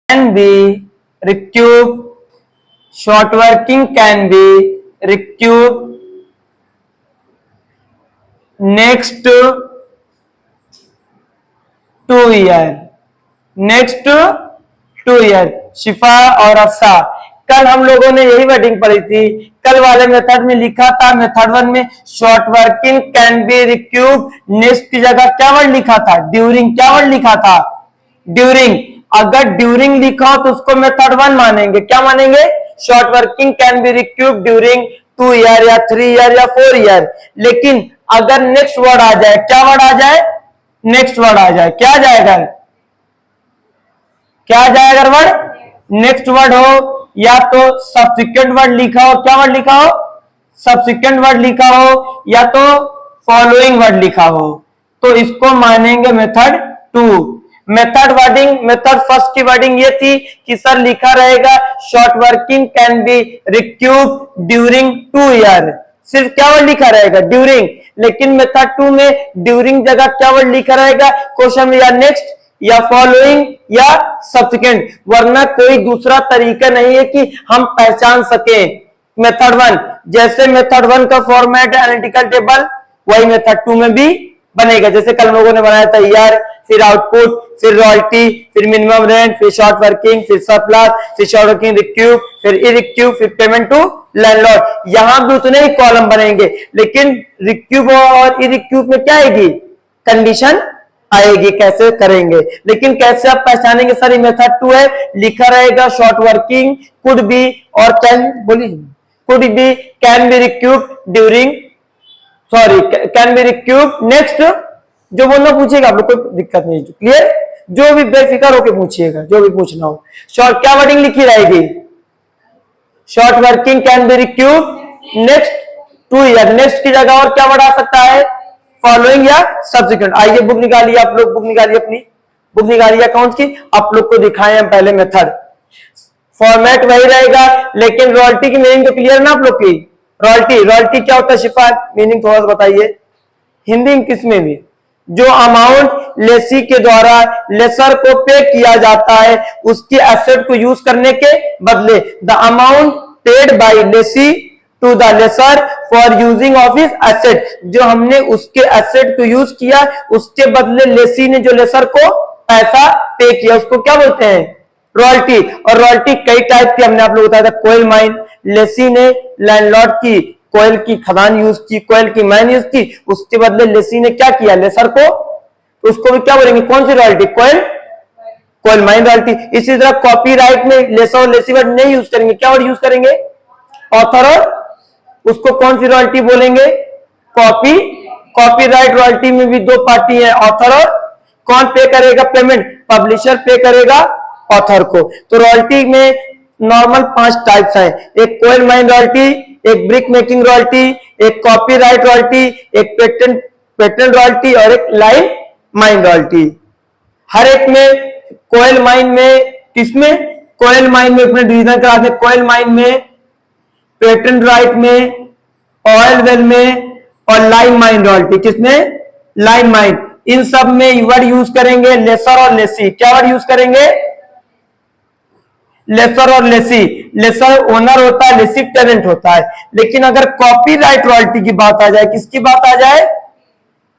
can be recouped. Short working can be recouped next 2 year. Next 2 year. शिफा और अफसा, कल हम लोगों ने यही वर्डिंग पढ़ी थी। कल वाले मेथड में लिखा था, मेथड 1 में short working can be रिक्यूब, next की जगह क्या वर्ड लिखा था? ड्यूरिंग। क्या वर्ड लिखा था? ड्यूरिंग। अगर ड्यूरिंग लिखा हो तो उसको मेथड 1 मानेंगे। क्या मानेंगे? Short working can be रिक्यूब during 2 year या 3 year या 4 year। लेकिन अगर नेक्स्ट वर्ड आ जाए, क्या वर्ड आ जाए? नेक्स्ट वर्ड आ जाए, क्या जाएगा? क्या आ जाएगा अगर वर्ड नेक्स्ट वर्ड हो, या तो सब्सिक्वेंट वर्ड लिखा हो। क्या वर्ड लिखा हो? सब्सिक्वेंट वर्ड लिखा हो, या तो फॉलोइंग वर्ड लिखा हो, तो इसको मानेंगे method 2। Method wording, method first की वर्डिंग ये थी कि सर लिखा रहेगा short working can be रिक्यूब during 2 year। सिर्फ क्या वर्ड लिखा रहेगा? ड्यूरिंग। लेकिन मेथड 2 में ड्यूरिंग जगह क्या वर्ड लिखा रहेगा? क्वेश्चन में या नेक्स्ट या फॉलोइंग या सब्सिक्वेंट, वरना कोई दूसरा तरीका नहीं है कि हम पहचान सके। मेथड 1 जैसे मेथड 1 का फॉर्मेट है एनालिटिकल टेबल, वही मेथड 2 में भी बनेगा। जैसे कल लोगों ने बनाया था ईयर, फिर आउटपुट, फिर रॉयल्टी, फिर मिनिमम रेंट, फिर शॉर्ट वर्किंग, फिर सरप्लस, फिर शॉर्ट वर्किंग रिक्यूब, फिर इरिक्यूब, फिर पेमेंट टू लैंडलॉर्ड। यहां भी उतने ही कॉलम बनेंगे, लेकिन रिक्यूब और इरिक्यूब में क्या आएगी? कंडीशन आएगी, कैसे करेंगे। लेकिन कैसे आप पहचानेंगे? सर ये मेथड 2 है, लिखा रहेगा शॉर्ट वर्किंग कुड बी और कैन, बोलिए, could be can be रिक्यूब during, sorry can be रिक्यूब next. जो बोलना पूछेगा, आप लोग कोई दिक्कत नहीं, क्लियर? जो भी बेफिक्र होके पूछिएगा, जो भी पूछना हो। शॉर्ट क्या वर्डिंग लिखी रहेगी? Short working can be रिक्यूब next 2 year। Next की जगह और क्या वर्ड आ सकता है? फॉलोइंग या सब्सिक्वेंट। आइए बुक निकालिए, आप लोग बुक निकालिए, अपनी बुक निकालिए अकाउंट की, आप लोग को दिखाए हम पहले मेथड। फॉर्मेट वही रहेगा, लेकिन रॉयल्टी की मीनिंग तो क्लियर ना आप लोग की? रॉयल्टी, रॉयल्टी क्या होता है? शिफा मीनिंग थोड़ा सा बताइए हिंदी इंग्लिश में भी। जो अमाउंट लेसी के द्वारा लेसर को पे किया जाता है उसके एसेट को यूज करने के बदले, the amount paid by lessee to the lessor for using of his asset. जो हमने उसके एसेट को यूज किया, उसके बदले लेसी ने जो लेसर को पैसा पे किया, उसको क्या बोलते हैं? रॉयल्टी। और रॉयल्टी कई टाइप की हमने आप लोग बताया था। कोयल माइन, लेसी ने लैंडलॉर्ड की कोयल की खदान यूज की, कोयल की माइन यूज की, उसके बदले लेसी ने क्या किया? लेसर को, तो उसको भी क्या बोलेंगे? कौन सी रॉयल्टी? कोयल, कोयल माइन रॉयल्टी। इसी तरह कॉपीराइट में लेसर और लेसी वर्ड नहीं यूज करेंगे, क्या वर्ड यूज करेंगे? ऑथर और, उसको कौन सी रॉयल्टी बोलेंगे? कॉपी। कॉपीराइट रॉयल्टी में भी दो पार्टी है, ऑथर और, कौन पे करेगा पेमेंट? पब्लिशर पे करेगा ऑथर को। तो रॉयल्टी में नॉर्मल 5 टाइप्स हैं, एक कोयल माइन रॉयल्टी, एक ब्रिक मेकिंग रॉयल्टी, एक कॉपीराइट रॉयल्टी, एक पेटेंट रॉयल्टी और एक लाइन माइन रॉयल्टी। हर एक में कोयल माइन में, किसमें? कोयल माइन में अपने डिवीजन करा दे। कोयल माइन में, पेटेंट राइट में, ऑयल वेल में और लाइन माइन रॉयल्टी। किसमें? Line mine. इन सब में वर्ड यूज करेंगे लेसर और लेसी। क्या वर्ड यूज करेंगे? लेसर और लेसी। लेसर ओनर होता है, लेसी टेनेंट होता है। लेकिन अगर कॉपीराइट रॉयल्टी की बात आ जाए, किसकी बात आ जाए?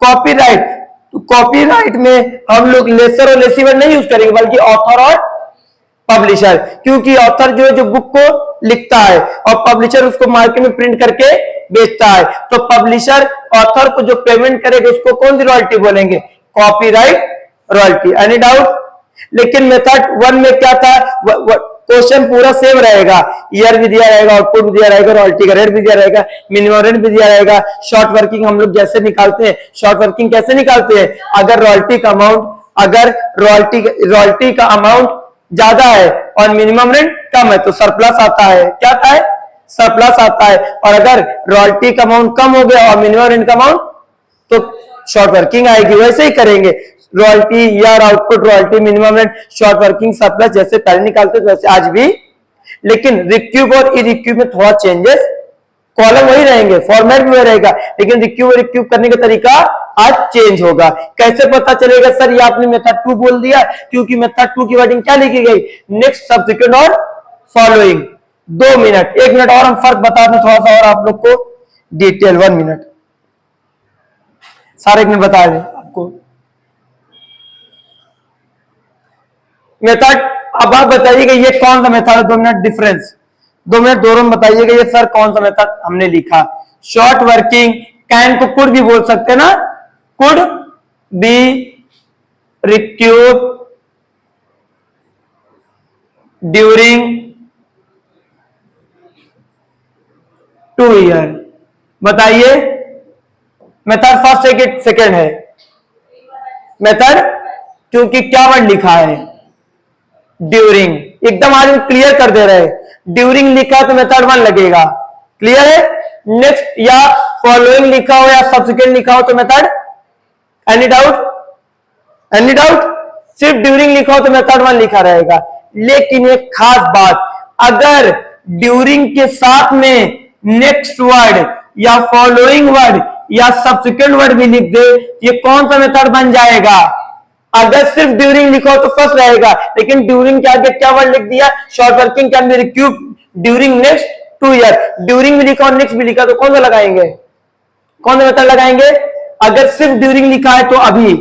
कॉपीराइट। तो कॉपीराइट में हम लोग लेसर और लेसी वर्ड नहीं यूज करेंगे, बल्कि ऑथर और पब्लिशर। क्योंकि ऑथर जो है जो बुक को लिखता है और पब्लिशर उसको मार्केट में प्रिंट करके बेचता है। तो पब्लिशर ऑथर को जो पेमेंट करेगा उसको कौन सी रॉयल्टी बोलेंगे? Copyright royalty. Any doubt? लेकिन मेथड 1 में क्या था? क्वेश्चन पूरा सेम रहेगा, ईयर भी दिया रहेगा, आउटपुट भी दिया रहेगा, रॉयल्टी का रेट भी दिया रहेगा, मिनिमम रेंट भी दिया रहेगा। शॉर्ट वर्किंग हम लोग जैसे निकालते हैं, शॉर्ट वर्किंग कैसे निकालते हैं? अगर रॉयल्टी का अमाउंट, अगर रॉयल्टी का अमाउंट ज्यादा है और मिनिमम रेंट कम है तो सरप्लस आता है। क्या आता है? सरप्लस आता है। और अगर रॉयल्टी का अमाउंट कम हो गया और मिनिमम रेंट का अमाउंट, तो शॉर्ट वर्किंग आएगी। वैसे ही करेंगे, royalty, year, output, royalty, minimum rent, short working, surplus जैसे पहले निकालते थे वैसे आज भी। लेकिन रिक्यूब और इरिक्यूब में थोड़ा चेंजेस कॉलम वही रहेंगे, फॉर्मेट भी वही रहेगा, लेकिन रिक्यूब करने का तरीका आज चेंज होगा। कैसे पता चलेगा सर? ये आपने मेथड 2 बोल दिया, क्योंकि मेथड 2 की वर्डिंग क्या लिखी गई? नेक्स्ट, सब्सिक्वेंट और फॉलोइंग। 2 मिनट, 1 मिनट और हम फर्क बता दें थोड़ा सा और आप लोग को डिटेल। 1 मिनट, सारे 1 मिनट बता दें आपको मेथड। अब आप बताइएगा ये कौन सा मेथड है? 2 मिनट डिफरेंस, 2 मिनट दोनों में बताइएगा ये सर कौन सा मेथड हमने लिखा। शॉर्ट वर्किंग, कैन को कुड भी बोल सकते हैं ना, कुड बी रिक्यूब ड्यूरिंग 2 ईयर। बताइए मेथड फर्स्ट है कि सेकेंड है? मेथड, क्योंकि क्या वर्ड लिखा है? ड्यूरिंग। एकदम आज हम क्लियर कर दे रहे हैं। ड्यूरिंग लिखा तो मेथड 1 लगेगा, क्लियर है? नेक्स्ट या फॉलोइंग लिखा हो या सब्सिक्वेंट लिखा हो तो method, any doubt? Any doubt? सिर्फ ड्यूरिंग लिखा हो तो मेथड 1 लिखा रहेगा। लेकिन एक खास बात, अगर ड्यूरिंग के साथ में नेक्स्ट वर्ड या फॉलोइंग वर्ड या सब्सिक्वेंट वर्ड भी लिख दे, ये कौन सा मेथड बन जाएगा? अगर सिर्फ ड्यूरिंग लिखो तो फर्स्ट रहेगा, लेकिन ड्यूरिंग के आगे क्या वर्ड लिख दिया? Short working can be रिक्यूब during next 2 year. During भी लिखा और नेक्स्ट भी लिखा तो कौन सा लगाएंगे? कौन सा मेथड लगाएंगे? अगर सिर्फ ड्यूरिंग लिखा है तो अभी,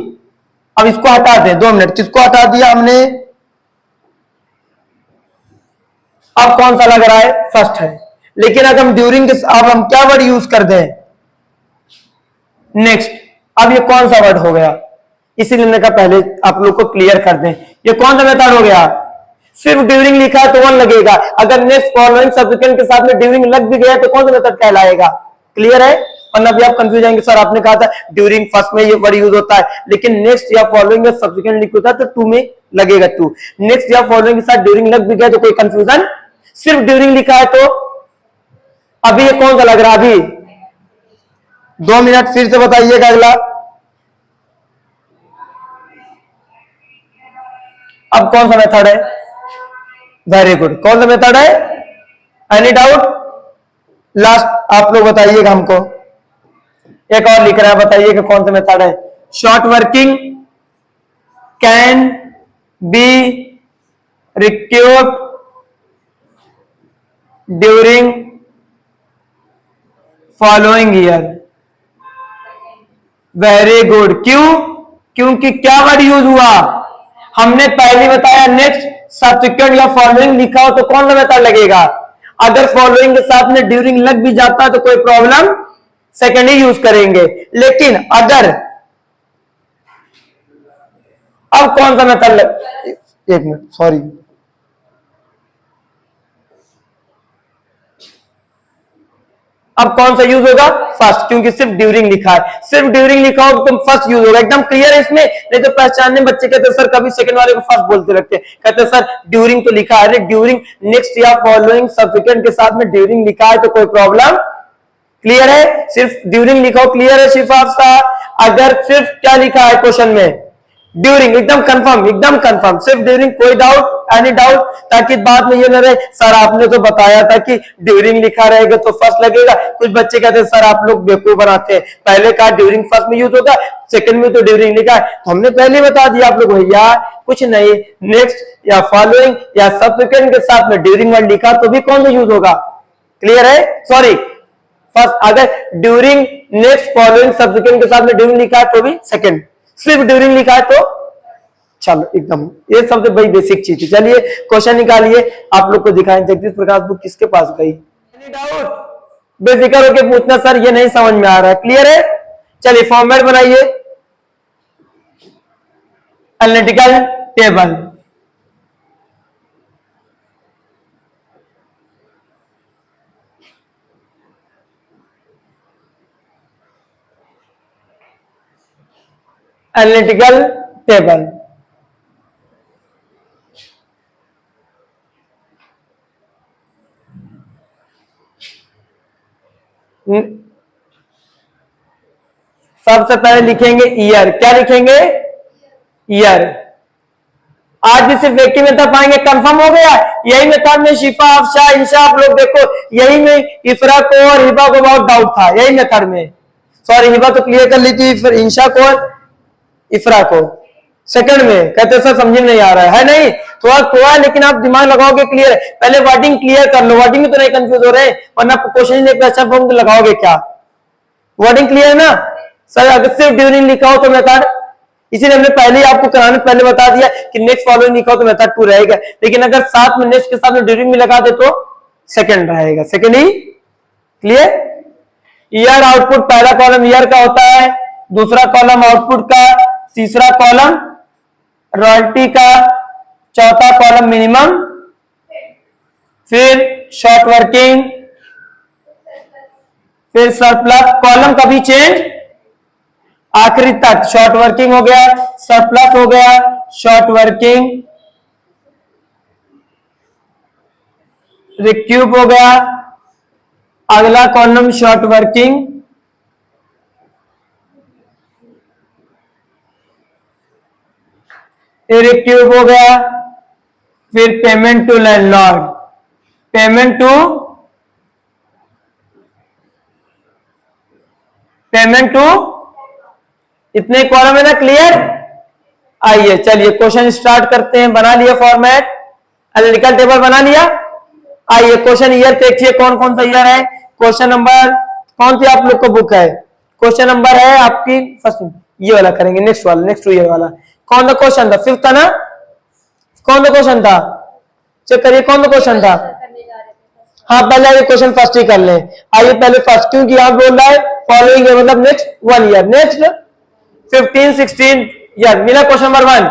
अब इसको हटा दें 2 मिनट, किसको हटा दिया हमने? अब कौन सा लग रहा है? फर्स्ट है। लेकिन अगर हम ड्यूरिंग के अब हम क्या वर्ड यूज कर दें? नेक्स्ट। अब ये कौन सा वर्ड हो गया? इसीलिए मैंने कहा पहले आप लोग को क्लियर कर दें, ये कौन सा मेथड हो गया? सिर्फ ड्यूरिंग लिखा है तो 1 लगेगा, अगर नेक्स्ट फॉलोइंग सब्सिक्वेंट के साथ में ड्यूरिंग लग भी गया तो कौन सा मेथड कहलाएगा? क्लियर है? वरना भी आप कंफ्यूज जाएंगे, सर आपने कहा था ड्यूरिंग फर्स्ट में ये वर्ड यूज होता है, लेकिन नेक्स्ट या फॉलोइंग या सब्सिक्वेंट लिख होता है तो 2 में लगेगा 2। नेक्स्ट या फॉलोइंग के साथ ड्यूरिंग लग भी गया तो कोई कंफ्यूजन? सिर्फ ड्यूरिंग लिखा है तो अभी ये कौन सा लग रहा है? अभी 2 मिनट फिर से बताइएगा। अगला, अब कौन सा मेथड है? वेरी गुड, कौन सा मेथड है? Any doubt? लास्ट आप लोग बताइएगा हमको। एक और लिख रहा है, बताइएगा कौन सा मेथड है? Short working can be रिक्यूब during following year. Very good. क्यों? क्योंकि क्या वर्ड यूज हुआ? हमने पहले बताया नेक्स्ट, सब्सिक्वेंट या फॉलोइंग लिखा हो तो कौन सा मेथड लगेगा? अगर फॉलोइंग के साथ में ड्यूरिंग लग भी जाता है तो कोई प्रॉब्लम, सेकेंड ही यूज करेंगे। लेकिन अगर अब कौन सा मेथड 1 मिनट, सॉरी, अब कौन सा यूज होगा? फर्स्ट, क्योंकि सिर्फ ड्यूरिंग लिखा है। सिर्फ ड्यूरिंग लिखा हो तो फर्स्ट यूज होगा। एकदम क्लियर है इसमें? नहीं तो पहचानने बच्चे कहते सर कभी सेकंड वाले को फर्स्ट बोलते रखते, कहते सर ड्यूरिंग तो लिखा है, ड्यूरिंग नेक्स्ट या फॉलोइंग सब्सिक्वेंट के साथ में ड्यूरिंग लिखा है तो कोई प्रॉब्लम? क्लियर है? सिर्फ ड्यूरिंग लिखा हो, क्लियर है? सिर्फ आपका अगर सिर्फ क्या लिखा है क्वेश्चन में? ड्यूरिंग, एकदम कंफर्म, एकदम कंफर्म, सिर्फ ड्यूरिंग, कोई डाउट? Any doubt? ताकि बाद में ये न रहे सर आपने तो बताया था कि ड्यूरिंग लिखा रहेगा तो फर्स्ट लगेगा। कुछ बच्चे कहते हैं सर आप लोग बेवकूफ बनाते हैं, पहले कहा ड्यूरिंग फर्स्ट में यूज होगा, सेकंड में तो ड्यूरिंग लिखा है, तो हमने पहले बता दिया आप लोग भैया कुछ नहीं, नेक्स्ट या फॉलोइंग या सब्सिक्वेंट के साथ में ड्यूरिंग वर्ड लिखा तो भी कौन सा यूज होगा? क्लियर है? सॉरी, फर्स्ट, अगर ड्यूरिंग नेक्स्ट फॉलोइंग सब्सिक्वेंट के साथ में ड्यूरिंग लिखा है तो भी सेकंड, सिर्फ ड्यूरिंग लिखा है तो चलो एकदम, ये सबसे बड़ी बेसिक चीज है। चलिए क्वेश्चन निकालिए, आप लोग को दिखाएं। जगदीश प्रकाश बुक किसके पास गई? Any doubt? बेफिक्र होके पूछना सर ये नहीं समझ में आ रहा है। क्लियर है? चलिए फॉर्मेट बनाइए, एनालिटिकल टेबल। एनालिटिकल टेबल सबसे पहले लिखेंगे ईयर। क्या लिखेंगे? ईयर। आज भी सिर्फ एक ही मेथड पाएंगे, कंफर्म हो गया। यही मेथड में शिफा, अफशा, इंशा, आप लोग देखो, यही में इफरा को और हिबा को बहुत डाउट था, यही मेथड में। सॉरी, हिबा तो क्लियर कर ली थी, फिर इंशा को और इफरा को सेकंड में कहते सर समझ नहीं आ रहा है नहीं, थोड़ा थोड़ा, लेकिन आप दिमाग लगाओगे क्लियर है। पहले वर्डिंग क्लियर कर लो, वर्डिंग में तो नहीं कंफ्यूज हो रहे, वरना क्वेश्चन नहीं क्वेश्चन फॉर्म लगाओगे क्या? वर्डिंग क्लियर है ना सर? अगर सिर्फ ड्यूरिंग लिखा हो तो मेथड, इसीलिए हमने पहले ही आपको कराने पहले बता दिया कि नेक्स्ट फॉलोइंग लिखा हो तो मेथड 2 रहेगा, लेकिन अगर साथ में नेक्स्ट के साथ में ड्यूरिंग में लगा दे तो सेकंड रहेगा, सेकंड ही। क्लियर? ईयर आउटपुट, पहला कॉलम ईयर का होता है, दूसरा कॉलम आउटपुट का, तीसरा कॉलम रॉयल्टी का, चौथा कॉलम मिनिमम, फिर शॉर्ट वर्किंग, फिर सरप्लस, कॉलम कभी चेंज आखिरी तक। शॉर्ट वर्किंग हो गया, सरप्लस हो गया, शॉर्ट वर्किंग, रिक्यूब हो गया, अगला कॉलम शॉर्ट वर्किंग, रिक्यूब हो गया, फिर payment to landlord, payment to इतने कॉलम है ना? क्लियर? आइए चलिए क्वेश्चन स्टार्ट करते हैं। बना लिया फॉर्मेट, एनालिटिकल टेबल बना लिया? आइए क्वेश्चन ईयर देखिए कौन कौन सा ईयर है। क्वेश्चन नंबर कौन सी आप लोग को बुक है? क्वेश्चन नंबर है आपकी फर्स्ट, ये वाला करेंगे, नेक्स्ट वाला, नेक्स्ट ईयर वाला। कौन सा क्वेश्चन था? 5th था ना? कौन सा क्वेश्चन था? चेक करिए कौन सा क्वेश्चन था। हाँ पहले ये क्वेश्चन फर्स्ट ही कर ले। आइए पहले फर्स्ट, क्योंकि यहाँ बोल रहा है फॉलोइंग मतलब नेक्स्ट 1 ईयर, नेक्स्ट 15-16 ईयर। मिला क्वेश्चन नंबर 1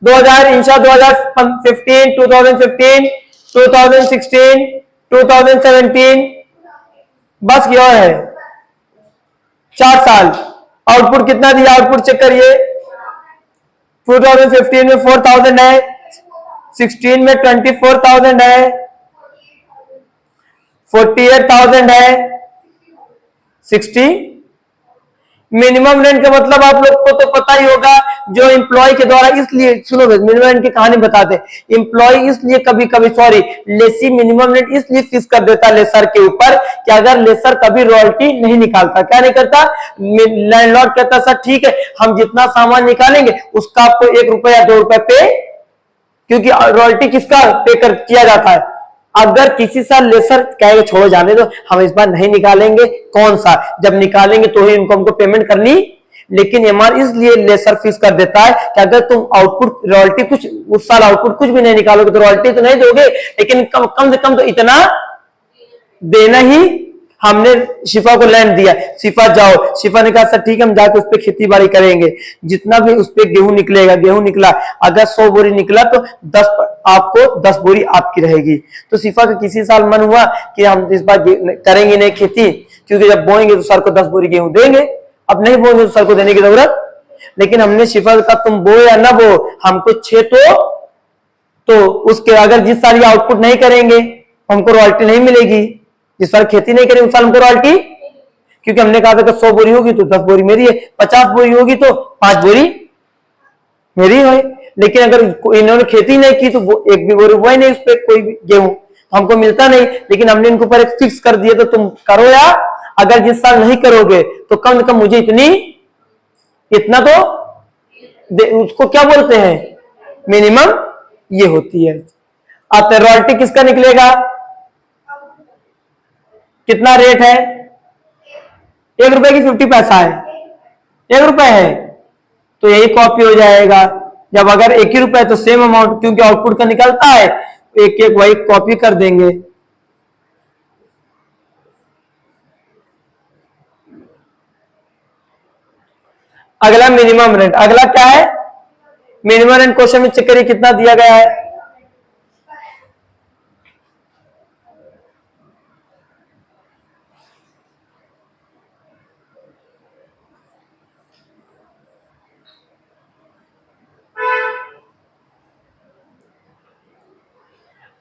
2000 इंशा 2015, 2015, 2016, 2017, बस ये है 4 साल। आउटपुट कितना दिया? आउटपुट चेक करिए, 2015 में 4000 है, 16 में 24,000 है, 48,000 है, 60। मिनिमम रेंट का मतलब आप लोग को तो पता ही होगा, जो एम्प्लॉय के द्वारा, इसलिए सुनो मिनिमम रेंट की कहानी बताते। एम्प्लॉय इसलिए कभी कभी लेसी मिनिमम रेंट इसलिए फिक्स कर देता लेसर के ऊपर कि अगर लेसर कभी रॉयल्टी नहीं निकालता, क्या नहीं करता, लैंडलॉर्ड कहता सर ठीक है हम जितना सामान निकालेंगे उसका आपको 1 रुपया या 2 रुपए पे, क्योंकि रॉयल्टी किसका पे कर किया जाता है। अगर किसी साल लेसर कहेगा छोड़ो जाने दो हम इस बार नहीं निकालेंगे, कौन सा, जब निकालेंगे तो ही इनको हमको पेमेंट करनी। लेकिन एमआर इसलिए लेसर फीस कर देता है कि अगर तुम आउटपुट रॉयल्टी कुछ उस साल आउटपुट कुछ भी नहीं निकालोगे तो रॉयल्टी तो नहीं दोगे, लेकिन कम से कम तो इतना देना ही। हमने शिफा को लैंड दिया, शिफा जाओ, शिफा ने कहा सर ठीक है हम जाकर उस पर खेती बाड़ी करेंगे, जितना भी उस पर गेहूं निकलेगा, गेहूं निकला अगर 100 बोरी निकला तो 10 आपको 10 बोरी आपकी रहेगी। तो शिफा का किसी साल मन हुआ कि हम इस बार करेंगे नहीं खेती, क्योंकि जब बोएंगे तो सर को 10 बोरी गेहूं देंगे, अब नहीं बोएंगे तो सर को देने की जरूरत। लेकिन हमने शिफा का तुम बो या ना बो हमको 6 तो उसके अगर जिस साल ये आउटपुट नहीं करेंगे हमको रॉयल्टी नहीं मिलेगी, जिस साल खेती नहीं करेंगे उस साल हमको रॉयल्टी, क्योंकि हमने कहा था कि 100 बोरी होगी तो 10 बोरी मेरी है, 50 बोरी होगी तो 5 बोरी मेरी है। लेकिन अगर इन्होंने खेती नहीं की तो एक भी बोरी हुआ ही नहीं उस पर कोई गेहूं, हमको मिलता नहीं। लेकिन हमने इनको पर एक फिक्स कर दिया तो तुम करो, या अगर जिस साल नहीं करोगे तो कम से कम मुझे इतना तो उसको क्या बोलते हैं, मिनिमम ये होती है। अब रॉयल्टी किसका निकलेगा, कितना रेट है, 1 रुपए की 50 पैसा है, 1 रुपए है तो यही कॉपी हो जाएगा। जब अगर 1 ही रुपए तो सेम अमाउंट, क्योंकि आउटपुट का निकलता है एक एक वही कॉपी कर देंगे। अगला मिनिमम रेंट, अगला क्या है मिनिमम रेंट, क्वेश्चन में चेक करिए कितना दिया गया है।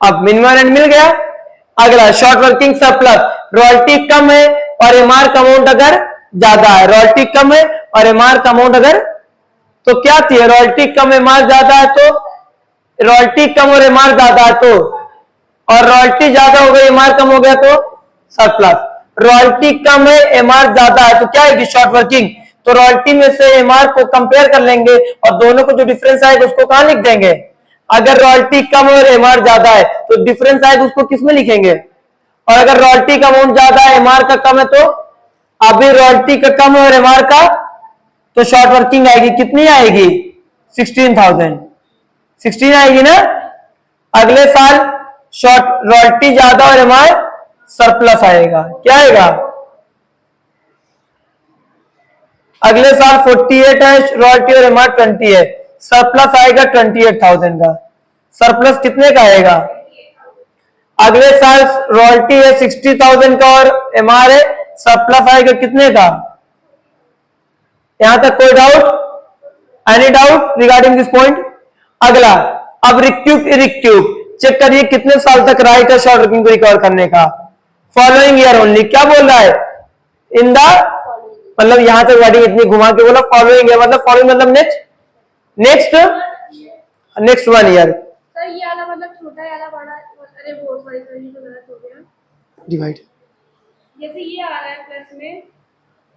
अब मिनिमम रेंट मिल गया। अगला शॉर्ट वर्किंग सरप्लस, रॉयल्टी कम है और एमआर का अमाउंट अगर ज्यादा है, रॉयल्टी कम है और एमआर का अमाउंट अगर तो क्या थी, रॉयल्टी कम एमआर ज्यादा है तो, रॉयल्टी कम और एमआर ज्यादा है तो, और रॉयल्टी ज्यादा हो गई एमआर कम हो गया तो सरप्लस। रॉयल्टी कम है एमआर ज्यादा है तो क्या है, शॉर्ट वर्किंग। तो रॉयल्टी में से एमआर को कंपेयर कर लेंगे और दोनों को जो डिफरेंस आएगा उसको कहां लिख देंगे। अगर रॉयल्टी कम और एमआर ज्यादा है तो डिफरेंस आएगा उसको किस में लिखेंगे, और अगर रॉयल्टी का अमाउंट ज्यादा है एमआर का कम है तो, अभी रॉयल्टी का कम है और एमआर का, तो शॉर्ट वर्किंग आएगी, कितनी आएगी 16,000, 16 आएगी ना। अगले साल शॉर्ट रॉयल्टी ज्यादा और एमआर सरप्लस आएगा, क्या आएगा, अगले साल 48 है रॉयल्टी और एमआर 20 है, सरप्लस आएगा 28,000 का। सरप्लस कितने का आएगा, अगले साल रॉयल्टी है 60,000 का और एमआर है, सरप्लस आएगा कितने का। यहां तक कोई doubt, any doubt regarding this point. अगला, अब रिक्यूब चेक करिए कितने साल तक राइट है शॉर्ट वर्किंग को रिकवर करने का। फॉलोइंग ईयर ओनली, क्या बोल रहा है, इन द, मतलब यहां तक वर्डिंग इतनी घुमा के बोला फॉलोइंग ईयर, मतलब फॉलोइंग मतलब next, next, next 1 year. Sir ये वाला मतलब छोटा वाला बड़ा, अरे वो सॉरी सॉरी तो गलत हो गया, डिवाइड, जैसे ये आ रहा है प्लस में,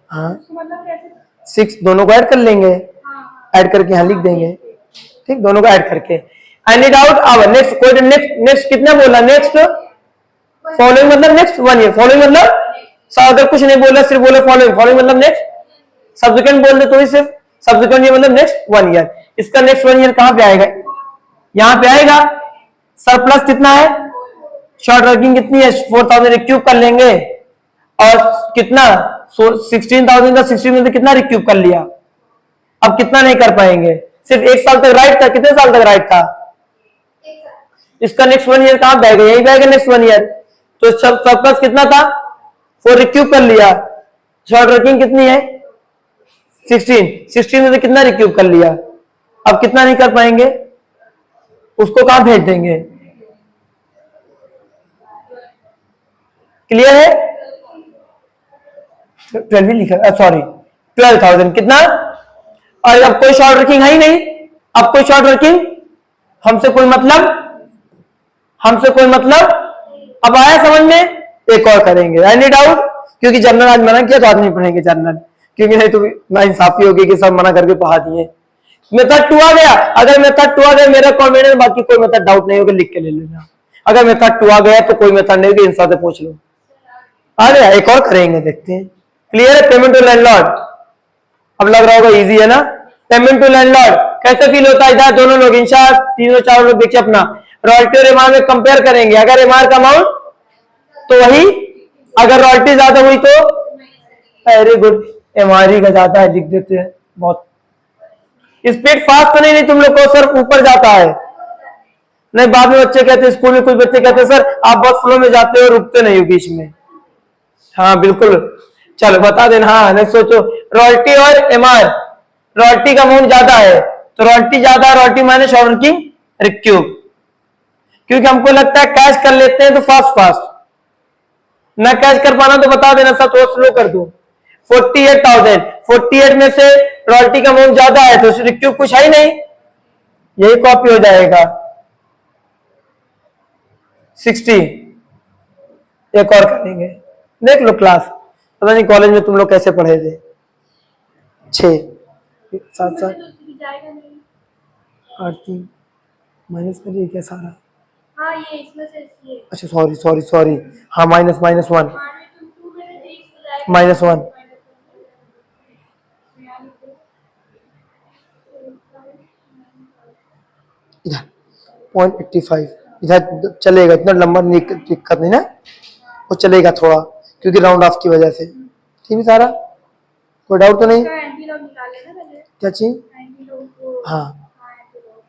हाँ उसको मतलब कैसे, 6 दोनों को ऐड कर लेंगे, हाँ ऐड करके यहां लिख देंगे, ठीक, दोनों को ऐड करके। एनी डाउट, अब नेक्स्ट कोई, नेक्स्ट नेक्स्ट कितना बोला, नेक्स्ट फॉलोइंग मतलब नेक्स्ट 1 ईयर, फॉलोइंग मतलब अगर कुछ नहीं बोला सिर्फ बोले फॉलोइंग, फॉलोइंग मतलब नेक्स्ट, सब्सिक्वेंट बोल दे तो ही सिर्फ सब्सिक्वेंट ईयर मतलब नेक्स्ट 1 ईयर। इसका नेक्स्ट 1 ईयर कहां पे आएगा, यहां पे आएगा। सरप्लस कितना है, शॉर्ट वर्किंग कितनी है 4,000 रिक्यूब कर लेंगे, और कितना 16,000 का 16 में कितना रिक्यूब कर लिया, अब कितना नहीं कर पाएंगे, सिर्फ 1 साल तक राइट था, कितने साल तक राइट था, इसका नेक्स्ट 1 ईयर कहां पे आएगा, यही पे आएगा नेक्स्ट 1 ईयर। तो सरप्लस कितना था 4 रिक्यूब कर लिया, शॉर्ट वर्किंग कितनी है 16 में से कितना रिक्यूब कर लिया, अब कितना नहीं कर पाएंगे, उसको कहां भेज देंगे, क्लियर है। 12 लिखा, सॉरी 12,000 कितना, और अब कोई शॉर्ट वर्किंग है ही नहीं, अब कोई शॉर्ट वर्किंग हमसे कोई मतलब, हमसे कोई मतलब, अब आया समझ में, एक और करेंगे, एनी डाउट, क्योंकि जर्नल आज मना किया तो आज नहीं पढ़ेंगे जर्नल, क्योंकि नहीं तो ना इंसाफी होगी कि सब मना करके पढ़ा दिए। मेथड 2 आ गया, अगर मेथड 2 आ गया मेरा कॉन्फिडेंस, बाकी कोई मेथड डाउट नहीं होगा लिख के ले लेना, अगर मेथड 2 आ गया तो कोई मेथड नहीं होगी, इंसान से पूछ लो। आ गया, एक और करेंगे, देखते हैं, क्लियर है। पेमेंट टू लैंडलॉर्ड, अब लग रहा होगा इजी है ना। पेमेंट टू लैंडलॉर्ड कैसे फील होता है, इधर दोनों लोग इंचार्ज तीनों चारों लोग देखिए अपना रॉयल्टी और एमआर में कंपेयर करेंगे, अगर एमआर का अमाउंट तो वही, अगर रॉयल्टी ज्यादा हुई तो, वेरी गुड, एमआर का ज्यादा है लिख देते हैं, बहुत स्पीड फास्ट तो नहीं तुम लोग को सर ऊपर जाता है, नहीं बाद में बच्चे कहते हैं, स्कूल में कुछ बच्चे कहते हैं सर आप बहुत फ्लो में जाते हो रुकते नहीं हो बीच में, हाँ बिल्कुल, चलो बता देना, हाँ नहीं सोचो, रॉयल्टी और एमआर, रॉयल्टी का अमाउंट ज्यादा है तो रॉयल्टी ज्यादा है, रॉयल्टी माइनस शॉर्ट वर्किंग रिक्यूब, क्योंकि हमको लगता है कैश कर लेते हैं तो फास्ट फास्ट, ना कैश कर पाना तो बता देना सर थोड़ा स्लो कर दो। 48,000, 48 में से रॉयल्टी का अमाउंट ज्यादा है तो रिक्यूब कुछ है ही नहीं, यही कॉपी हो जाएगा 60, एक और करेंगे, देख लो क्लास, पता नहीं कॉलेज में तुम लोग कैसे पढ़े थे, 6 7 7 जाएगा नहीं, 8 3 माइनस करिए क्या सारा, हाँ ये इसमें से ये, अच्छा सॉरी सॉरी सॉरी, हाँ माइनस माइनस 1, हाँ ये 2 में से 1 हो जाएगा, माइनस 1, इधर 0.85, इधर चलेगा, इतना लंबा दिक्कत नहीं ना, वो चलेगा थोड़ा क्योंकि राउंड ऑफ की वजह से, ठीक है सारा, कोई डाउट तो नहीं, एंटी लॉग निकाल लेना पहले, क्या चीज, एंटी लॉग को, हाँ हाँ एंटी लॉग,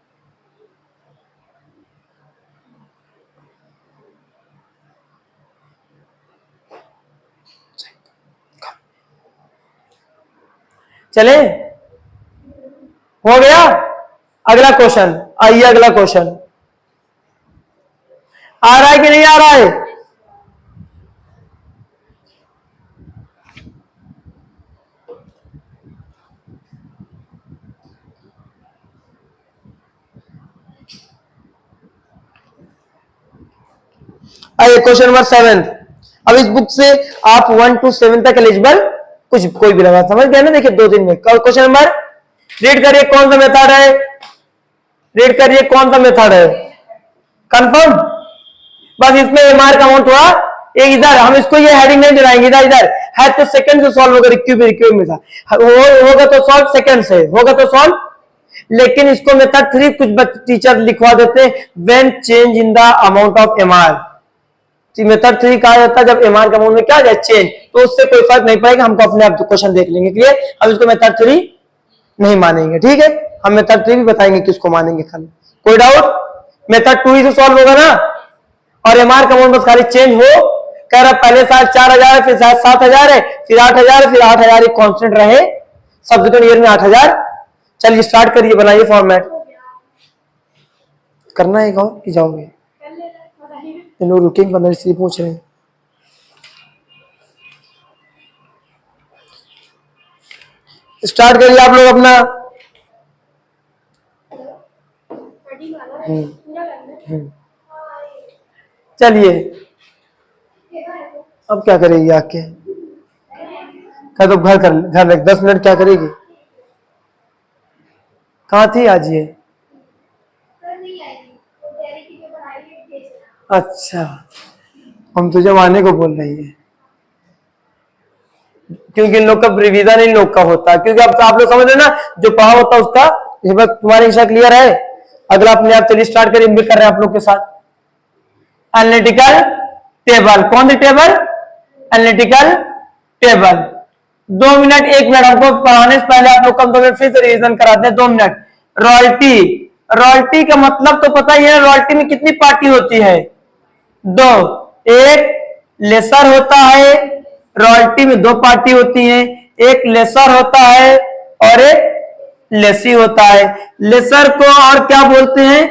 चले, हो गया। अगला क्वेश्चन, आइए अगला क्वेश्चन, आ रहा है कि नहीं आ रहा है, आइए क्वेश्चन नंबर 7। अब इस बुक से आप 1 to 7 तक एलिजिबल कुछ कोई भी लगा, समझ गए ना। देखिए 2 दिन में क्वेश्चन नंबर रीड करिए, कौन सा मेथड है, रीड करिए कौन सा मेथड है, कंफर्म। बस इसमें एमआर का अमाउंट हुआ एक, इधर हम इसको ये हेडिंग नहीं दिलाएंगे, इधर इधर है तो सेकंड से सॉल्व होगा, रिक्यू में था होगा तो सॉल्व सेकंड से होगा तो सॉल्व। लेकिन इसको मेथड 3 कुछ टीचर लिखवा देते हैं, when change in the amount of MR. Method 3 कहा जाता है जब एमआर का अमाउंट में क्या आ जाए चेंज, तो उससे कोई फर्क नहीं पड़ेगा, हमको अपने आप क्वेश्चन देख लेंगे। क्लियर, हम इसको मेथड 3 नहीं मानेंगे, ठीक है। हम मेथड 3 भी बताएंगे किसको मानेंगे खाली, कोई डाउट। मेथड 2 ही से सॉल्व होगा ना, और एमआर का अमाउंट बस खाली चेंज हो, कह रहा पहले शायद 4000 है, फिर शायद 7000 है, फिर 8000 है, फिर 8000 एक कांस्टेंट रहे, सब्सिक्वेंट ईयर में 8000। चलिए स्टार्ट करिए, बनाइए फॉर्मेट। करना है और कि जाओगे, इन लोग रुकेंगे 15 इसलिए पूछ रहे हैं। स्टार्ट करिए आप लोग अपना। चलिए अब क्या करेगी आके, क्या तो घर 10 मिनट क्या करेगी, कहाँ थी आज ये। अच्छा, हम तुझे माने को बोल रही है, क्योंकि इन लोग का रिवीजन इन लोग का होता है, क्योंकि अब आप लोग समझ रहे ना, जो पढ़ा होता है उसका ये बस तुम्हारी हिस्सा क्लियर है। अगला अपने आप चलिए स्टार्ट करिए, भी कर रहे हैं आप लोग के साथ। एनालिटिकल टेबल, कौन सी table, analytical table. 2 minute 1 minute हमको पढ़ाने से पहले आप लोग कम 2 मिनट फिर से रिवीजन कराते हैं। 2 मिनट। रॉयल्टी, रॉयल्टी का मतलब तो पता ही है, रॉयल्टी में कितनी पार्टी होती है, 2। एक लेसर होता है, रॉयल्टी में 2 पार्टी होती हैं, एक लेसर होता है और एक लेसी होता है। लेसर को और क्या बोलते हैं,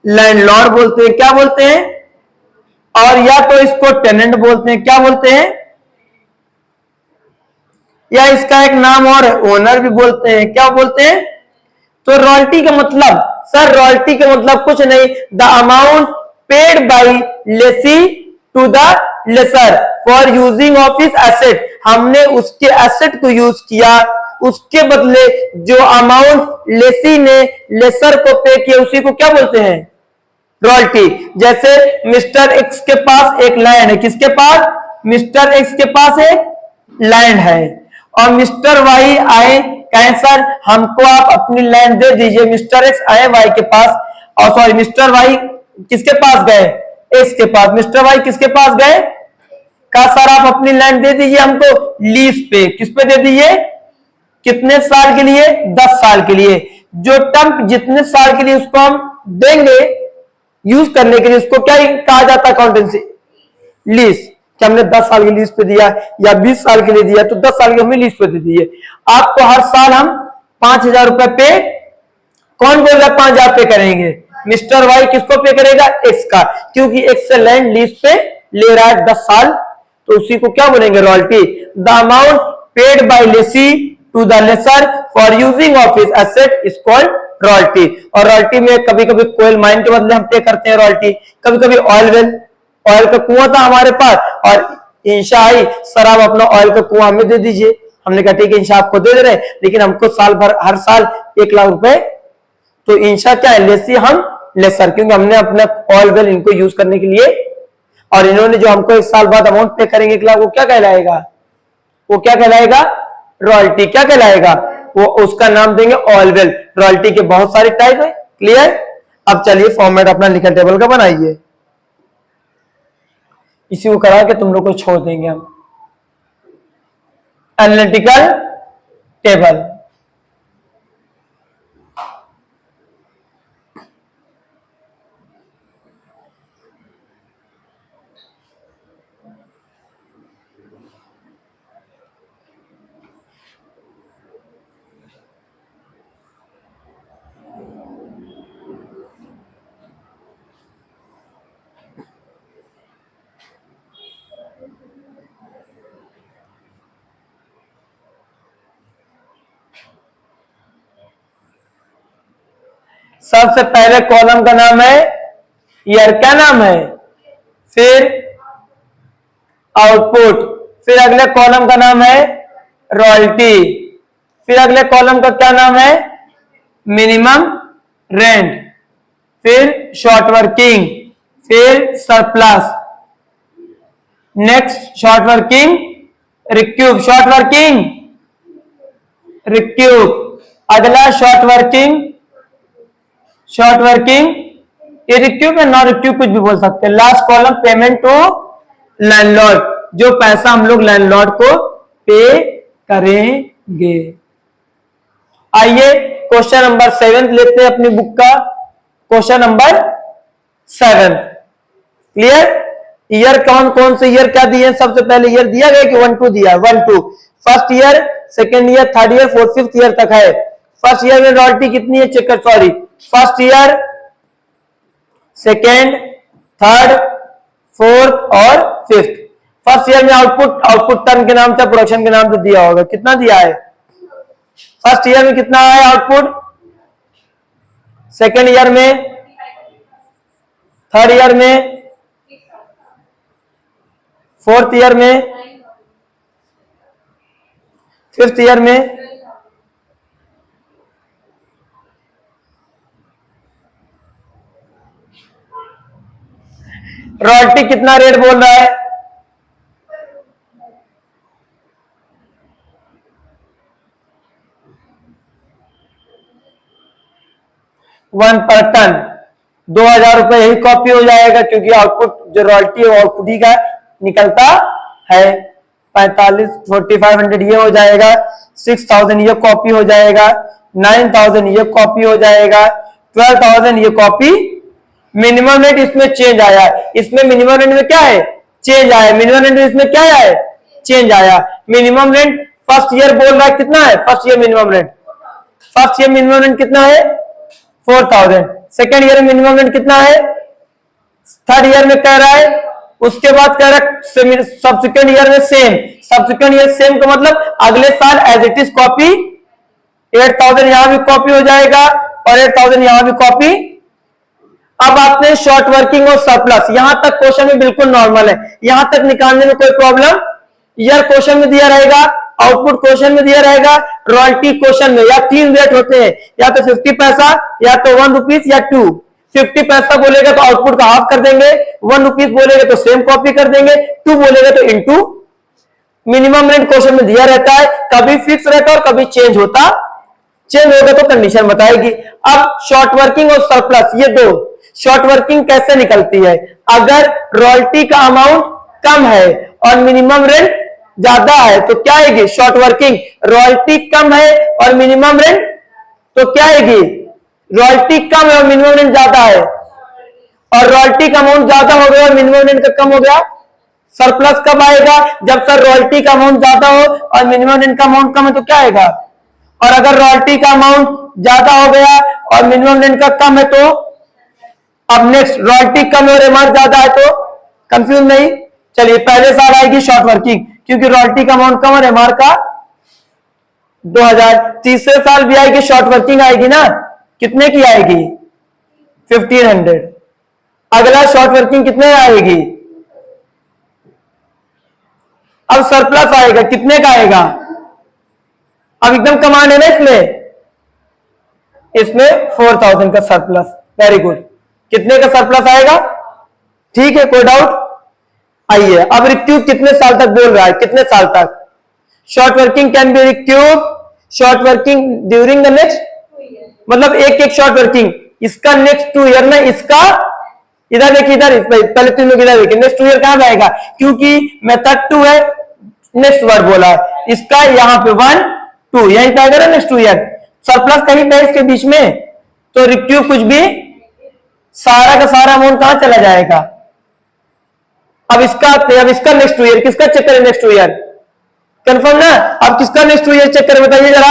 लैंडलॉर्ड बोलते हैं, क्या बोलते हैं, और या तो इसको टेनेंट बोलते हैं, क्या बोलते हैं, या इसका एक नाम और ओनर भी बोलते हैं, क्या बोलते हैं। तो रॉयल्टी का मतलब, सर रॉयल्टी का मतलब कुछ नहीं, the amount paid by lessee to the lessor for using of his asset. हमने उसके एसेट को यूज किया, उसके बदले जो अमाउंट लेसी ने लेसर को पे किया उसी को क्या बोलते हैं, रॉयल्टी। जैसे मिस्टर एक्स के पास एक लैंड है, किसके पास, मिस्टर एक्स के पास एक लैंड है, और मिस्टर वाई आए कहें सर हमको आप अपनी लैंड दे दीजिए। मिस्टर एक्स आए वाई के पास, और सॉरी मिस्टर वाई किसके पास गए, एक्स के पास, मिस्टर वाई किसके पास गए, कहा सर आप अपनी लैंड दे दीजिए हमको लीज पे, किस पे दे दीजिए, कितने साल के लिए, 10 साल के लिए। जो टर्म जितने साल के लिए उसको हम देंगे यूज करने के लिए, उसको क्या कहा जाता है, अकाउंटेंसी लीज। कि हमने 10 साल की लीज पे दिया या 20 साल के लिए दिया, तो 10 साल की हमें लीज पे दे दिए। आपको हर साल हम 5000 रुपए पे, कौन बोल रहा है 5000 पे करेंगे, मिस्टर वाई किसको पे करेगा, एक्स का, क्योंकि एक्स से लैंड लीज पे ले रहा है 10 साल, तो उसी को क्या बोलेंगे, royalty. The amount paid by lessee to the lessor for using of his asset is called royalty. और रॉयल्टी में कभी कभी कोयल माइन के बदले हम पे करते हैं रॉयल्टी, कभी कभी ऑयल वेल, ऑयल का कुआं था हमारे पास और इंशा आई सर आप अपना ऑयल का कुआं हमें दे दीजिए, हमने कहा ठीक है इंशा आपको दे रहे, लेकिन हमको साल भर हर साल 1 लाख रुपए। तो इंशा क्या है, लेसी हम लेसर, क्योंकि हमने अपना ऑयल वेल इनको यूज करने के लिए, और इन्होंने जो हमको 1 साल बाद अमाउंट पे करेंगे 1 लाख, वो क्या कहलाएगा, वो क्या कहलाएगा, रॉयल्टी। क्या कहलाएगा, वो उसका नाम देंगे ऑयल वेल। रॉयल्टी के बहुत सारे टाइप है, क्लियर। अब चलिए फॉर्मेट अपना लिखा टेबल का बनाइए, इसी को करा के तुम लोग को छोड़ देंगे हम। एनालिटिकल टेबल, सबसे पहले कॉलम का नाम है ईयर, क्या नाम है, फिर आउटपुट, फिर अगले कॉलम का नाम है रॉयल्टी, फिर अगले कॉलम का क्या नाम है, मिनिमम रेंट, फिर शॉर्ट वर्किंग, फिर surplus, next short working रिक्यूब, short working रिक्यूब, अगला शॉर्ट वर्किंग, शॉर्ट वर्किंग ये रिक्यूब या नॉन रिक्यूब कुछ भी बोल सकते हैं। Last column payment to landlord, जो पैसा हम लोग लैंडलॉर्ड को पे करेंगे। आइए क्वेश्चन नंबर 7 लेते हैं अपनी बुक का, क्वेश्चन नंबर 7 क्लियर। ईयर कौन से ईयर क्या दिए, सबसे पहले ईयर दिया गया कि 1 2 दिया, 1 2 first year, second year, third year, fourth, fifth year तक है। फर्स्ट ईयर में रॉयल्टी कितनी है चेक कर, sorry first year, second, third, fourth और फिफ्थ। फर्स्ट ईयर में आउटपुट टर्न के नाम से, प्रोडक्शन के नाम से दिया होगा, कितना दिया है फर्स्ट ईयर में, कितना है आउटपुट, सेकेंड ईयर में, थर्ड ईयर में, फोर्थ ईयर में, फिफ्थ ईयर में, रॉयल्टी कितना रेट बोल रहा है, 1 पर टन, 2000 रुपए यही कॉपी हो जाएगा, क्योंकि आउटपुट जो रॉयल्टी है आउटपुट ही का निकलता है। 4500 ये हो जाएगा, 6000 ये कॉपी हो जाएगा, 9000 ये कॉपी हो जाएगा, 12000 ये कॉपी। मिनिमम रेट इसमें चेंज आया, इसमें मिनिमम रेट में क्या है, चेंज आया, मिनिमम रेट इसमें क्या है, चेंज आया। मिनिमम रेट फर्स्ट ईयर बोल रहा है कितना है, first year minimum rate, first year minimum rate कितना है 4000, सेकेंड ईयर में मिनिमम रेट कितना है, थर्ड ईयर में कह रहा है, उसके बाद कह रहा है सब्सिक्वेंट ईयर में सेम, सब्सिक्वेंट ईयर सेम का मतलब अगले साल एज इट इज कॉपी, 8000 यहां भी कॉपी हो जाएगा और 8000 यहां भी कॉपी। अब आपने शॉर्ट वर्किंग और सरप्लस, यहां तक क्वेश्चन में बिल्कुल नॉर्मल है, यहां तक निकालने में कोई प्रॉब्लम, ईयर क्वेश्चन में दिया रहेगा, आउटपुट क्वेश्चन में दिया रहेगा, रॉयल्टी क्वेश्चन में, या 3 रेट होते हैं, या तो 50 पैसा, या तो 1 रुपीज या 2। 50 पैसा बोलेगा तो आउटपुट का हाफ कर देंगे, 1 रुपीज बोलेगा तो सेम कॉपी कर देंगे, 2 बोलेगा तो इनटू। मिनिमम रेट क्वेश्चन में दिया रहता है, कभी फिक्स रहता है और कभी चेंज होता, चेंज होगा तो कंडीशन बताएगी। अब शॉर्ट वर्किंग और सरप्लस, ये दो, शॉर्ट वर्किंग कैसे निकलती है, अगर रॉयल्टी का अमाउंट कम है और मिनिमम रेंट ज्यादा है तो क्या आएगी शॉर्ट वर्किंग, रॉयल्टी कम है और मिनिमम रेंट तो क्या आएगी, रॉयल्टी कम है और मिनिमम रेंट ज्यादा है, और रॉयल्टी का अमाउंट ज्यादा हो गया और मिनिमम रेंट का कम हो गया, सरप्लस कब आएगा, जब सर रॉयल्टी का अमाउंट ज्यादा हो और मिनिमम रेंट का अमाउंट कम है तो क्या आएगा, और अगर रॉयल्टी का अमाउंट ज्यादा हो गया और मिनिमम रेंट का कम है तो, अब नेक्स्ट रॉयल्टी कम है और एमआर ज्यादा है तो, कंफ्यूज नहीं, चलिए पहले साल आएगी शॉर्ट वर्किंग, क्योंकि रॉयल्टी का अमाउंट कम और एमआर का 2000। तीसरे साल भी आएगी शॉर्ट वर्किंग आएगी ना, कितने की आएगी 1500। अगला शॉर्ट वर्किंग कितने आएगी, अब सरप्लस आएगा, कितने का आएगा, अब एकदम कमांड है ना इसमें 4000 का सरप्लस, वेरी गुड, कितने का सरप्लस आएगा, ठीक है कोई डाउट। आइए अब रिक्यूब कितने साल तक बोल रहा है, कितने साल तक, short working can be रिक्यूब short working during the next, मतलब एक शॉर्ट वर्किंग, इसका नेक्स्ट 2 ईयर में, इसका इधर देखिए, इधर पहले 3 लोग इधर देखिए, नेक्स्ट 2 ईयर कहां आएगा, क्योंकि मेथड 2 है, नेक्स्ट वर्ड बोला है, इसका यहां पे 1 2 यहीं पे आएगा ना नेक्स्ट 2 ईयर, सरप्लस कहीं पे इसके बीच में, तो रिक्यूब कुछ भी, सारा का सारा अमाउंट कहां चला जाएगा। अब इसका नेक्स्ट 2 ईयर, किसका चेक करें नेक्स्ट 2 ईयर, कंफर्म ना, अब किसका नेक्स्ट 2 ईयर चेक करें बताइए जरा,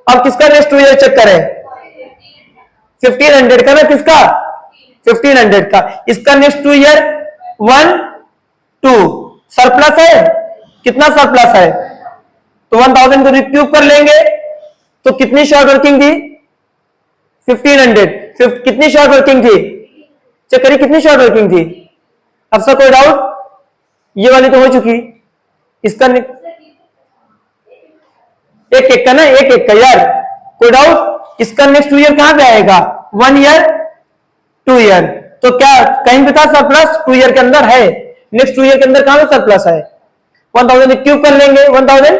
अब किसका नेक्स्ट 2 ईयर चेक करें, 1500 का ना, किसका 1500 का, इसका नेक्स्ट 2 ईयर 1 2 सरप्लस है, कितना सरप्लस है, तो 1000 को रिक्यूब कर लेंगे, तो कितनी शॉर्ट वर्किंग थी 1500, कितनी शॉर्ट वर्किंग थी, चेक करिए कितनी शॉर्ट वर्किंग थी अफसर कोई डाउट? ये वाली तो हो चुकी, इसका एक एक का ना, एक एक का यार, कोई डाउट? इसका नेक्स्ट 2 ईयर कहां पे आएगा? 1 ईयर 2 ईयर। तो क्या कहीं पे था सरप्लस? 2 ईयर के अंदर है। नेक्स्ट 2 ईयर के अंदर कहां पे सरप्लस है? 1000 क्यूब कर लेंगे 1000।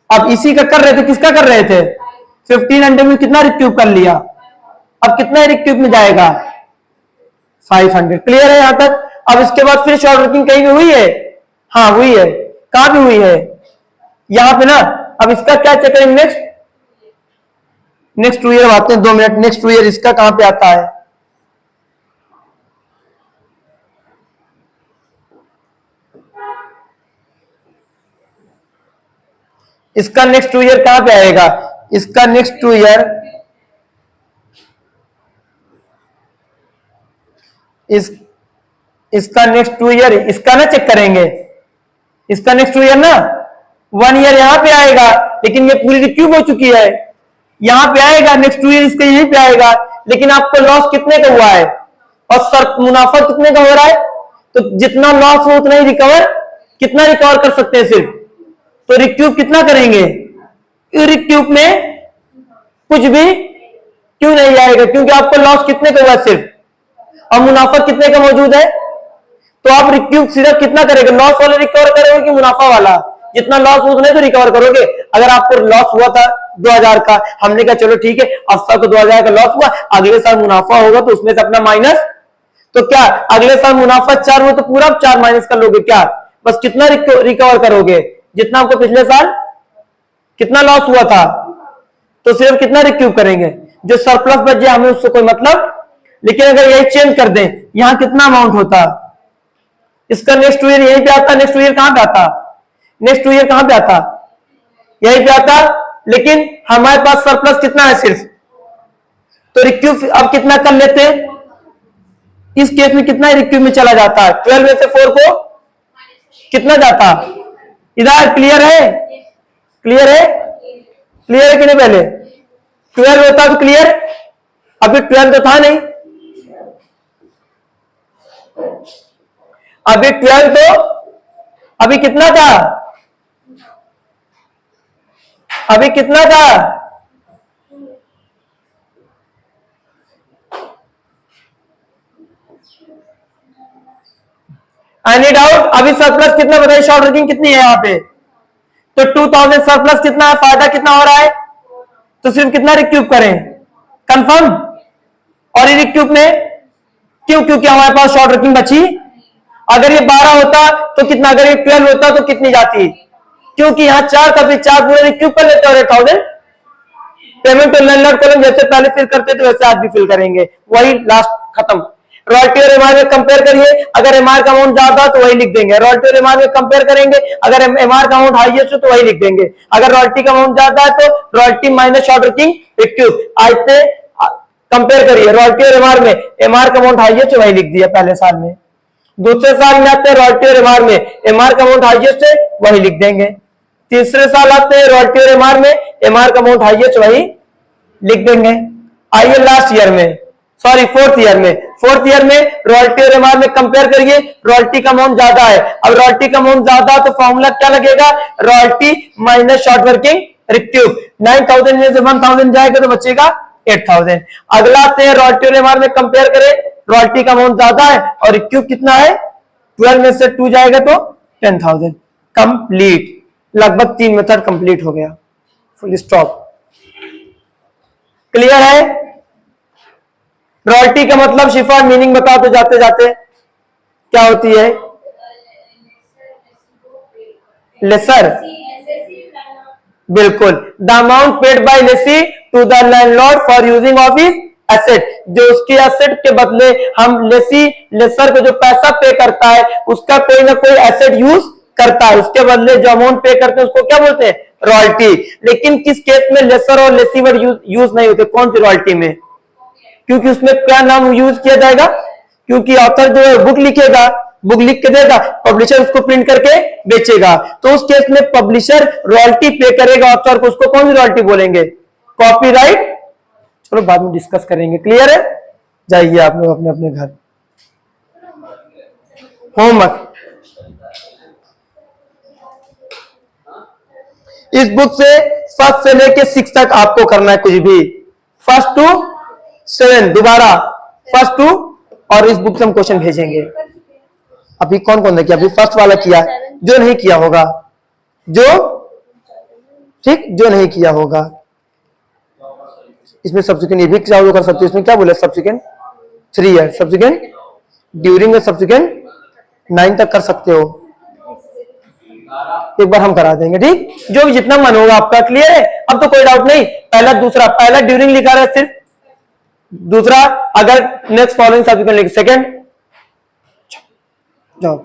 अब इसी का कर रहे थे, किसका कर रहे थे? 1500 में कितना रिक्यूब कर लिया, अब कितना रिक्यूब में जाएगा? 500। क्लियर है यहां तक? अब इसके बाद फिर शॉर्ट वर्किंग कहीं भी हुई है? हाँ हुई है। कहां भी हुई है? यहां पे ना। अब इसका क्या चेक करेंगे? नेक्स्ट 2 ईयर आते हैं, 2 मिनट। नेक्स्ट 2 ईयर इसका कहां पे आता है? इसका नेक्स्ट 2 ईयर कहां पे आएगा? इसका नेक्स्ट 2 ईयर इसका नेक्स्ट 2 ईयर इसका ना चेक करेंगे। इसका नेक्स्ट 2 ईयर ना 1 ईयर यहां पे आएगा, लेकिन ये पूरी रिक्यूब हो चुकी है, यहां पे आएगा। नेक्स्ट 2 ईयर इसका यहीं पे आएगा, लेकिन आपको लॉस कितने का हुआ है और सर मुनाफा कितने का हो रहा है? तो जितना लॉस हो उतना ही रिकवर, कितना रिकवर कर सकते हैं सिर्फ? तो रिक्यूब कितना करेंगे? रिक्यूब में कुछ भी क्यों नहीं आएगा, क्योंकि आपको लॉस कितने का हुआ सिर्फ, और मुनाफा कितने का मौजूद है। तो आप रिक्यूब सिर्फ कितना करेंगे? लॉस वाले रिकवर करोगे कि मुनाफा वाला? जितना लॉस उतने तो रिकवर करोगे। अगर आपको लॉस हुआ था 2000 का, हमने कहा चलो ठीक है, अफसर को 2000 का लॉस हुआ, अगले साल मुनाफा होगा तो उसमें से अपना माइनस। तो क्या अगले साल मुनाफा 4 हुआ तो पूरा 4 माइनस कर लोगे क्या? बस कितना रिकवर करोगे? जितना आपको पिछले साल कितना लॉस हुआ था, तो सिर्फ कितना रिक्यूब करेंगे? जो सरप्लस बच जाए हमें उससे कोई मतलब। लेकिन अगर यही चेंज कर दें, यहां कितना अमाउंट होता? इसका नेक्स्ट 2 ईयर यहीं पे आता। नेक्स्ट 2 ईयर कहां पे आता? नेक्स्ट 2 ईयर कहां पे आता? यहीं पे आता। लेकिन हमारे पास सरप्लस कितना है सिर्फ, तो रिक्यूब अब कितना कर लेते हैं? इस केस में कितना रिक्यूब में चला जाता है? 12 में से 4 को कितना जाता? इधर क्लियर है? क्लियर है? क्लियर है कि नहीं? पहले 12 होता तो क्लियर, अभी 12 तो था नहीं, अभी 12 तो अभी कितना था? अभी कितना था? Any doubt? अभी सरप्लस कितना बताइए? शॉर्ट वर्किंग कितनी है यहाँ पे? तो 2000 सरप्लस कितना है? फायदा कितना हो रहा है? तो सिर्फ कितना रिक्यूब करें? कंफर्म? और ये रिक्यूब में क्यों? क्योंकि हमारे पास शॉर्ट वर्किंग बची। अगर ये 12 होता तो कितना, अगर ये 12 होता तो कितनी जाती? क्योंकि यहाँ 4 का, फिर 4 पूरे रिक्यूब कर लेते और 8000 पेमेंट तो लैंडलॉर्ड कॉलम जैसे पहले फिल करते थे वैसे आज भी फिल करेंगे, वही लास्ट खत्म। रॉयल्टी और एमआर में कंपेयर करिए, अगर एमआर का अमाउंट ज्यादा तो वही लिख देंगे। रॉयल्टी और एमआर में कंपेयर करेंगे, अगर एमआर का अमाउंट हाईएस्ट हो तो वही लिख देंगे। अगर रॉयल्टी का अमाउंट ज्यादा है तो रॉयल्टी माइनस शॉर्ट वर्किंग रिक्यूब। आज से कंपेयर करिए रॉयल्टी और एमआर में, एमआर का अमाउंट हाईएस्ट है वही लिख दिया पहले साल में। दूसरे साल में आते हैं रॉयल्टी और एमआर में, एमआर का अमाउंट हाईएस्ट है वही लिख देंगे। तीसरे साल आते हैं रॉयल्टी और एमआर में, एमआर का अमाउंट हाईएस्ट वही लिख देंगे। आइए लास्ट ईयर में, सॉरी फोर्थ ईयर में, फोर्थ ईयर में रॉयल्टी और एमआर में कंपेयर करिए, रॉयल्टी का अमाउंट ज्यादा है। अब रॉयल्टी का अमाउंट ज्यादा तो फॉर्मूला क्या लगेगा? Royalty minus short working रिक्यूब। 9000 में से 1000 जाएगा तो बचेगा 8000। अगला आते हैं रॉयल्टी और एमआर में कंपेयर करें, रॉयल्टी का अमाउंट ज्यादा है और रिक्यूब कितना है? 12 में से 2 जाएगा तो 10000। कंप्लीट, लगभग 3 मेथड कंप्लीट हो गया, फुल स्टॉप। क्लियर है? रॉयल्टी का मतलब शिफा मीनिंग बता दो जाते जाते, क्या होती है? लेसर, बिल्कुल। The amount paid by lessee to the landlord for using of his asset, जो उसकी एसेट के बदले हम लेसी लेसर को जो पैसा पे करता है उसका कोई ना कोई एसेट यूज करता है, उसके बदले जो अमाउंट पे करते हैं उसको क्या बोलते हैं? रॉयल्टी। लेकिन किस केस में लेसर और लेसी वर्ड यूज नहीं होते? कौन सी रॉयल्टी में? क्योंकि उसमें क्या नाम यूज किया जाएगा? क्योंकि ऑथर जो है बुक लिखेगा, बुक लिख के देगा, पब्लिशर उसको प्रिंट करके बेचेगा, तो उस केस में पब्लिशर रॉयल्टी पे करेगा ऑथर को, उसको कौन सी रॉयल्टी बोलेंगे? कॉपीराइट। चलो बाद में डिस्कस करेंगे। क्लियर है? जाइए आप लोग अपने अपने घर। होमवर्क। इस बुक से फर्स्ट से लेके 6 तक आपको करना है कुछ भी, फर्स्ट टू 7 दोबारा फर्स्ट टू, और इस बुक से हम क्वेश्चन भेजेंगे। अभी कौन कौन ने किया? अभी फर्स्ट वाला किया, जो नहीं किया होगा, जो ठीक जो नहीं किया होगा, इसमें सब्सिक्वेंट ये भी चालू कर सकते हो। इसमें क्या बोले? सब्सिक्वेंट 3 है, सब्सिक्वेंट ड्यूरिंग, सब्सिक्वेंट 9 तक कर सकते हो। एक बार हम करा देंगे, ठीक, जो भी जितना मन होगा आपका। क्लियर है? अब तो कोई डाउट नहीं। पहला दूसरा, पहला ड्यूरिंग लिखा रहा है सिर्फ, दूसरा अगर नेक्स्ट फॉलोइंग सब्सिक्वेंट लिख, सेकंड जाओ।